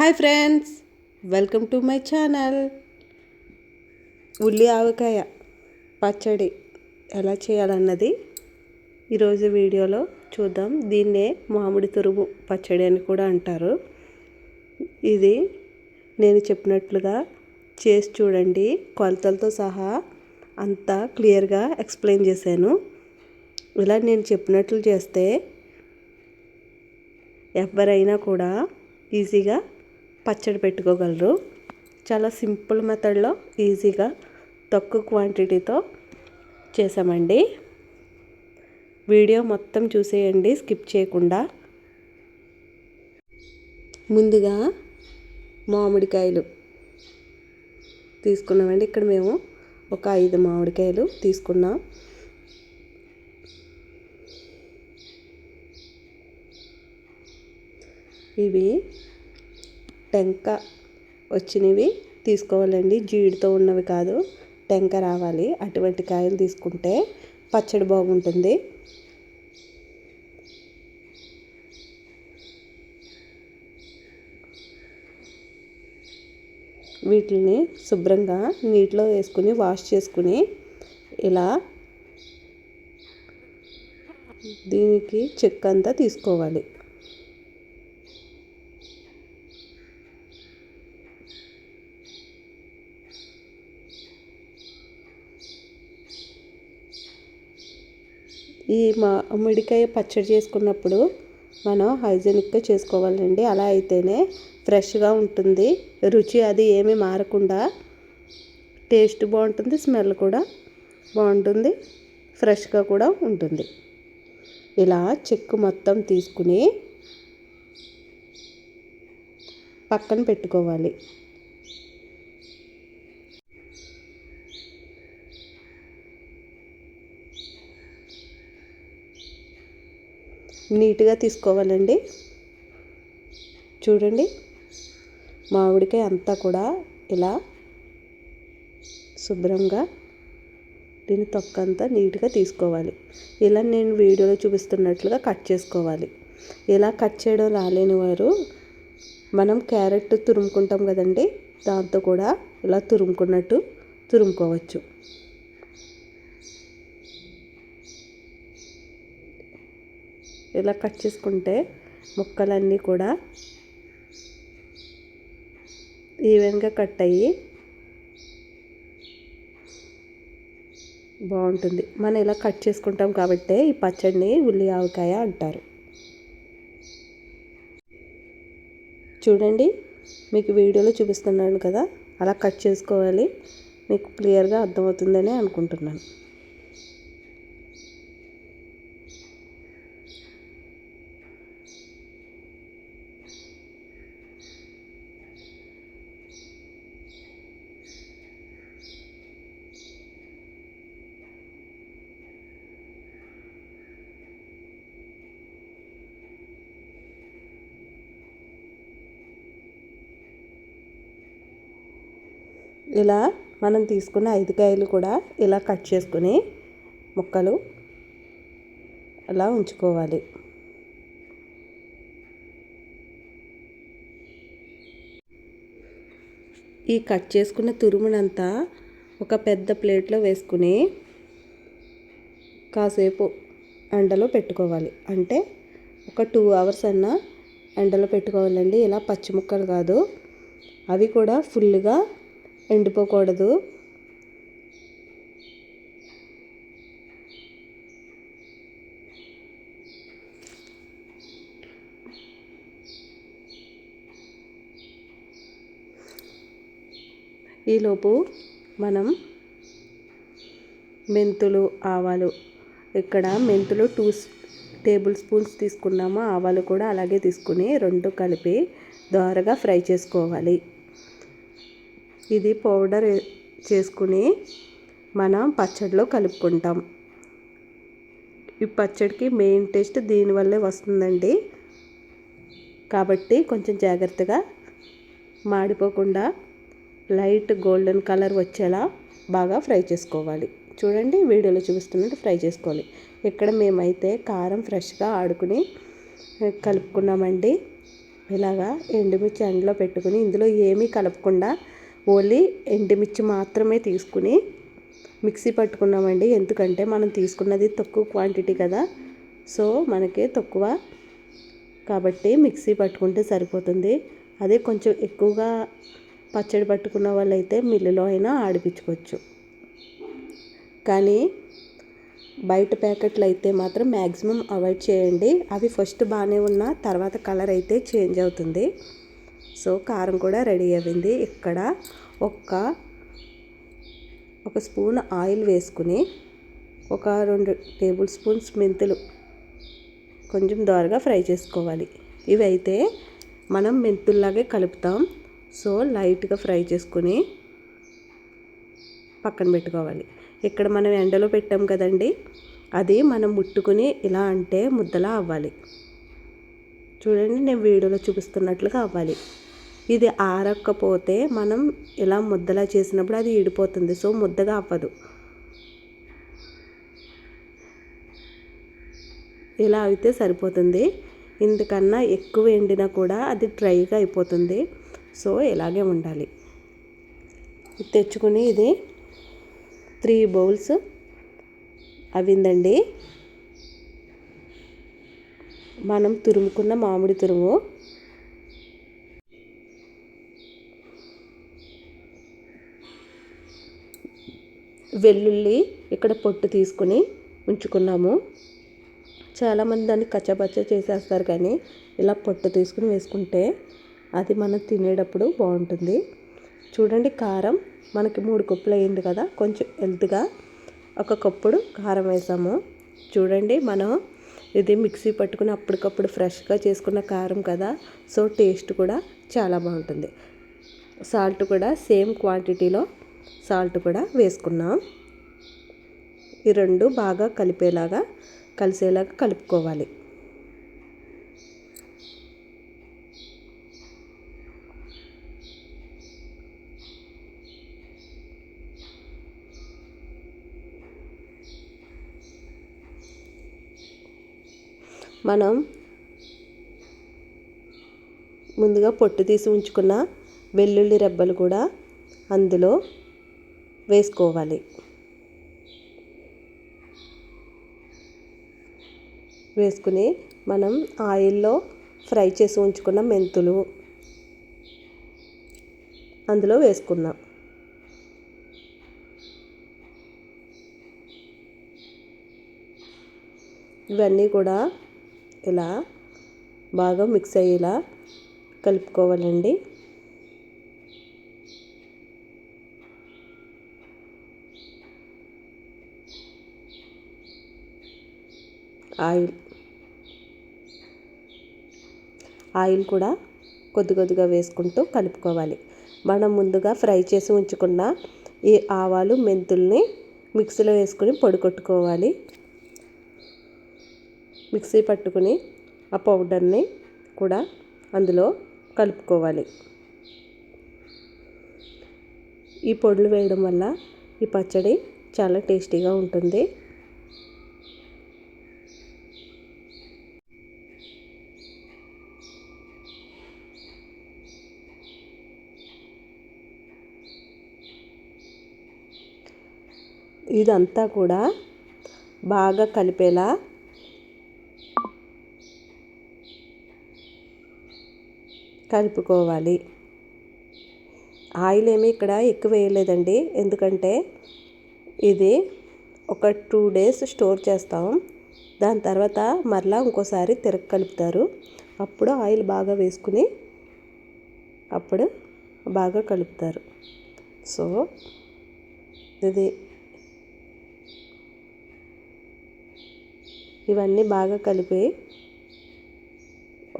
Hi friends, welcome to my channel. ఉల్లి ఆవకాయ పచ్చడి ఎలా చేయాలన్నది ఈరోజు వీడియోలో చూద్దాం. దీన్నే మామిడి తురుము పచ్చడి అని కూడా అంటారు. ఇది నేను చెప్పినట్లుగా చేసి చూడండి. కొలతలతో సహా అంతా క్లియర్గా ఎక్స్ప్లెయిన్ చేశాను. ఇలా నేను చెప్పినట్లు చేస్తే ఎవరైనా కూడా ఈజీగా పచ్చడి పెట్టుకోగలరు. చాలా సింపుల్ మెథడ్లో ఈజీగా తక్కువ క్వాంటిటీతో చేసామండి. వీడియో మొత్తం చూసేయండి, స్కిప్ చేయకుండా. ముందుగా మామిడికాయలు తీసుకున్నామండి. ఇక్కడ మేము ఒక 5 మామిడికాయలు తీసుకున్నాం. ఇవి టెంక వచ్చినవి తీసుకోవాలండి, జీడితో ఉన్నవి కాదు. టెంక రావాలి, అటువంటి కాయలు తీసుకుంటే పచ్చడి బాగుంటుంది. వీటిని శుభ్రంగా నీటిలో వేసుకుని వాష్ చేసుకుని ఇలా దీనికి చెక్క అంతా తీసుకోవాలి. ఈ మామిడికాయ పచ్చడి చేసుకున్నప్పుడు మనం హైజెనిక్గా చేసుకోవాలండి. అలా అయితేనే ఫ్రెష్గా ఉంటుంది. రుచి అది ఏమీ మారకుండా టేస్ట్ బాగుంటుంది, స్మెల్ కూడా బాగుంటుంది, ఫ్రెష్గా కూడా ఉంటుంది. ఇలా చెక్కు మొత్తం తీసుకుని పక్కన పెట్టుకోవాలి. నీట్గా తీసుకోవాలండి. చూడండి, మామిడికాయ అంతా కూడా ఇలా శుభ్రంగా దీని తొక్కంతా నీట్గా తీసుకోవాలి. ఇలా నేను వీడియోలో చూపిస్తున్నట్లుగా కట్ చేసుకోవాలి. ఇలా కట్ చేయడం రాలేని వారు మనం క్యారెట్ తురుముకుంటాం కదండి, దాంతో కూడా ఇలా తురుముకున్నట్టు తురుముకోవచ్చు. ఇలా కట్ చేసుకుంటే ముక్కలన్నీ కూడా ఈవెన్గా కట్ అయ్యి బాగుంటుంది. మనం ఇలా కట్ చేసుకుంటాం కాబట్టి ఈ పచ్చడిని ఉల్లి ఆవకాయ అంటారు. చూడండి, మీకు వీడియోలో చూపిస్తున్నాను కదా, అలా కట్ చేసుకోవాలి. మీకు క్లియర్గా అర్థమవుతుందని అనుకుంటున్నాను. ఇలా మనం తీసుకున్న 5 కాయలు కూడా ఇలా కట్ చేసుకుని ముక్కలు అలా ఉంచుకోవాలి. ఈ కట్ చేసుకున్న తురుమునంతా ఒక పెద్ద ప్లేట్లో వేసుకుని కాసేపు ఎండలో పెట్టుకోవాలి. అంటే ఒక 2 అవర్స్ అన్నా ఎండలో పెట్టుకోవాలండి. ఇలా పచ్చి ముక్కలు కాదు, అవి కూడా ఫుల్గా ఎండిపోకూడదు. ఈలోపు మనం మెంతులు, ఆవాలు, ఇక్కడ మెంతులు 2 టేబుల్ స్పూన్స్ తీసుకున్నాము. ఆవాలు కూడా అలాగే తీసుకుని 2 కలిపి దోరగా ఫ్రై చేసుకోవాలి. ఇది పౌడర్ చేసుకుని మనం పచ్చడిలో కలుపుకుంటాం. ఈ పచ్చడికి మెయిన్ టేస్ట్ దీనివల్లే వస్తుందండి. కాబట్టి కొంచెం జాగ్రత్తగా మాడిపోకుండా లైట్ గోల్డెన్ కలర్ వచ్చేలా బాగా ఫ్రై చేసుకోవాలి. చూడండి, వీడియోలో చూపిస్తున్నట్టు ఫ్రై చేసుకోవాలి. ఇక్కడ మేమైతే కారం ఫ్రెష్గా ఆడుకుని కలుపుకున్నామండి. ఇలాగా ఎండుమిర్చి ఎండలో పెట్టుకుని ఇందులో ఏమీ కలపకుండా ఓన్లీ ఎండుమిర్చి మాత్రమే తీసుకుని మిక్సీ పట్టుకున్నామండి. ఎందుకంటే మనం తీసుకున్నది తక్కువ క్వాంటిటీ కదా, సో మనకి తక్కువ కాబట్టి మిక్సీ పట్టుకుంటే సరిపోతుంది. అదే కొంచెం ఎక్కువగా పచ్చడి పట్టుకున్న వాళ్ళైతే మిల్లులో అయినా ఆడిపించుకోవచ్చు. కానీ బయట ప్యాకెట్లు అయితే మాత్రం మ్యాక్సిమం అవాయిడ్ చేయండి. అవి ఫస్ట్ బాగానే ఉన్న తర్వాత కలర్ అయితే చేంజ్ అవుతుంది. సో కారం కూడా రెడీ అయింది. ఇక్కడ ఒక స్పూన్ ఆయిల్ వేసుకుని ఒక 2 టేబుల్ స్పూన్స్ మెంతులు కొంచెం దోరగా ఫ్రై చేసుకోవాలి. ఇవి అయితే మనం మెంతుల్లాగే కలుపుతాం. సో లైట్గా ఫ్రై చేసుకుని పక్కన పెట్టుకోవాలి. ఇక్కడ మనం ఎండలో పెట్టాం కదండి, అది మనం ముట్టుకుని ఇలా అంటే ముద్దలా అవ్వాలి. చూడండి, నేను వీడియోలో చూపిస్తున్నట్లుగా అవ్వాలి. ఇది ఆరకపోతే మనం ఇలా ముద్దలా చేసినప్పుడు అది ఇడిపోతుంది. సో ముద్దగా అవ్వదు. ఇలా అయితే సరిపోతుంది. ఇందుకన్నా ఎక్కువ ఎండినా కూడా అది డ్రైగా అయిపోతుంది. సో ఇలాగే ఉండాలి. తెచ్చుకుని ఇది 3 బౌల్స్ అవిందండి. మనం తురుముకున్న మామిడి తురుము, వెల్లుల్లి ఇక్కడ పొట్టు తీసుకుని ఉంచుకున్నాము. చాలామంది దాన్ని కచ్చపచ్చ చేసేస్తారు, కానీ ఇలా పొట్టు తీసుకుని వేసుకుంటే అది మనం తినేటప్పుడు బాగుంటుంది. చూడండి, కారం మనకి 3 కప్పులు అయింది కదా, కొంచెం హెల్త్గా 1 కప్పుడు కారం వేసాము. చూడండి, మనం ఇది మిక్సీ పట్టుకుని అప్పటికప్పుడు ఫ్రెష్గా చేసుకున్న కారం కదా, సో టేస్ట్ కూడా చాలా బాగుంటుంది. సాల్ట్ కూడా సేమ్ క్వాంటిటీలో సాల్ట్ కూడా వేసుకున్నాం. ఈ 2 బాగా కలిసేలాగా కలుపుకోవాలి. మనం ముందుగా పొట్టు తీసి ఉంచుకున్న వెల్లుల్లి రెబ్బలు కూడా అందులో వేసుకోవాలి. వేసుకుని మనం ఆయిల్లో ఫ్రై చేసి ఉంచుకున్న మెంతులు అందులో వేసుకున్నాం. ఇవన్నీ కూడా ఇలా బాగా మిక్స్ అయ్యేలా కలుపుకోవాలండి. ఆయిల్ కూడా కొద్దిగా వేసుకుంటూ కలుపుకోవాలి. మనం ముందుగా ఫ్రై చేసి ఉంచుకున్న ఈ ఆవాలు మెంతుల్ని మిక్సీలో వేసుకుని పొడి కొట్టుకోవాలి. మిక్సీ పట్టుకుని ఆ పౌడర్ని కూడా అందులో కలుపుకోవాలి. ఈ పొడులు వేయడం వల్ల ఈ పచ్చడి చాలా టేస్టీగా ఉంటుంది. ఇదంతా కూడా బాగా కలిపేలా కలుపుకోవాలి. ఆయిల్ ఏమీ ఇక్కడ ఎక్కువ వేయలేదండి, ఎందుకంటే ఇది ఒక 2 డేస్ స్టోర్ చేస్తాం. దాని తర్వాత మరలా ఇంకోసారి కలుపుతారు. అప్పుడు ఆయిల్ బాగా వేసుకుని అప్పుడు బాగా కలుపుతారు. సో ఇది ఇవన్నీ బాగా కలిపి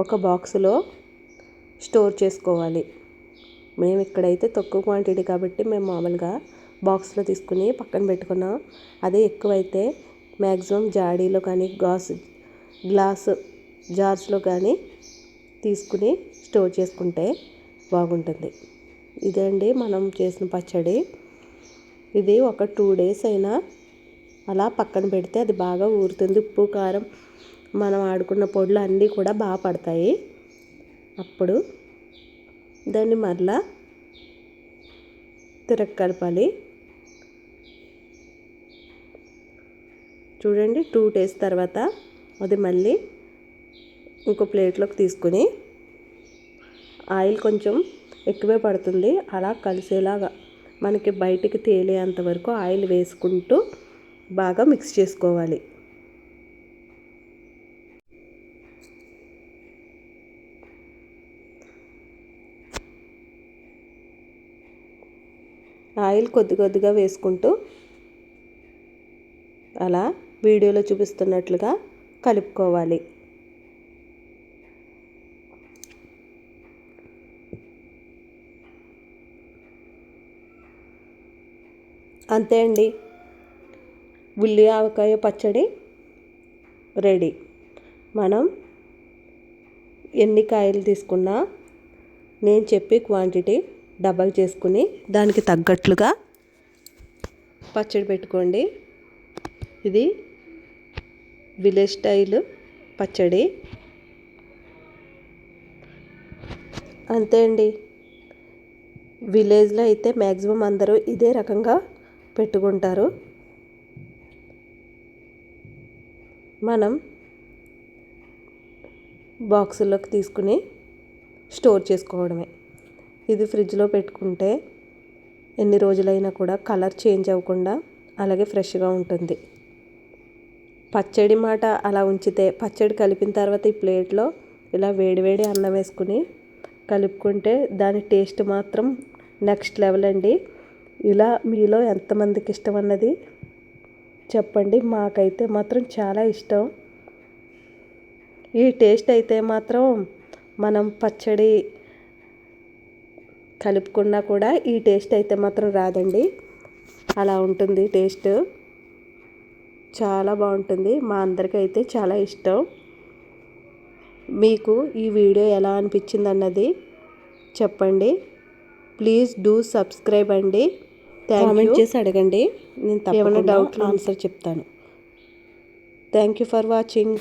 ఒక బాక్స్లో స్టోర్ చేసుకోవాలి. మేము ఇక్కడైతే తక్కువ క్వాంటిటీ కాబట్టి మేము మామూలుగా బాక్స్లో తీసుకుని పక్కన పెట్టుకున్నాం. అదే ఎక్కువైతే మ్యాక్సిమం జాడీలో కానీ గ్లాస్ జార్స్లో కానీ తీసుకుని స్టోర్ చేసుకుంటే బాగుంటుంది. ఇదే అండి మనం చేసిన పచ్చడి. ఇది ఒక 2 డేస్ అయినా అలా పక్కన పెడితే అది బాగా ఊరుతుంది. ఉప్పు కారం మనం ఆడుకున్న పొడులు అన్నీ కూడా బాగా పడతాయి. అప్పుడు దాన్ని మరలా కలపాలి. చూడండి 2 days తర్వాత అది మళ్ళీ ఇంకో ప్లేట్లోకి తీసుకుని ఆయిల్ కొంచెం ఎక్కువే పడుతుంది, అలా కలిసేలాగా మనకి బయటికి తేలేంత వరకు ఆయిల్ వేసుకుంటూ బాగా మిక్స్ చేసుకోవాలి. ఆయిల్ కొద్ది కొద్దిగా వేసుకుంటూ అలా వీడియోలో చూపిస్తున్నట్లుగా కలుపుకోవాలి. అంతే అండి, ఉల్లి ఆవకాయ పచ్చడి రెడీ. మనం ఎన్ని కాయలు తీసుకున్నా నేను చెప్పే క్వాంటిటీ డబల్ చేసుకుని దానికి తగ్గట్లుగా పచ్చడి పెట్టుకోండి. ఇది విలేజ్ స్టైల్ పచ్చడి. అంతే అండి, విలేజ్లో అయితే మ్యాక్సిమం అందరూ ఇదే రకంగా పెట్టుకుంటారు. మనం బాక్సుల్లోకి తీసుకుని స్టోర్ చేసుకోవడమే. ఇది ఫ్రిడ్జ్లో పెట్టుకుంటే ఎన్ని రోజులైనా కూడా కలర్ చేంజ్ అవ్వకుండా అలాగే ఫ్రెష్గా ఉంటుంది. పచ్చడి మాట అలా ఉంచితే, పచ్చడి కలిపిన తర్వాత ఈ ప్లేట్లో ఇలా వేడివేడి అన్నం వేసుకుని కలుపుకుంటే దాని టేస్ట్ మాత్రం నెక్స్ట్ లెవెల్ అండి. ఇలా మీలో ఎంతమందికి ఇష్టం అన్నది చెప్పండి. మాకైతే మాత్రం చాలా ఇష్టం. ఈ టేస్ట్ అయితే మాత్రం మనం పచ్చడి కలుపుకున్నా కూడా ఈ టేస్ట్ అయితే మాత్రం రాదండి. అలా ఉంటుంది టేస్ట్, చాలా బాగుంటుంది. మా అందరికీ అయితే చాలా ఇష్టం. మీకు ఈ వీడియో ఎలా అనిపించింది అన్నది చెప్పండి. ప్లీజ్ డూ సబ్స్క్రైబ్ అండి. కామెంట్ చేసి అడగండి, నేను తప్పకుండా ఆన్సర్ చెప్తాను. Thank you for watching.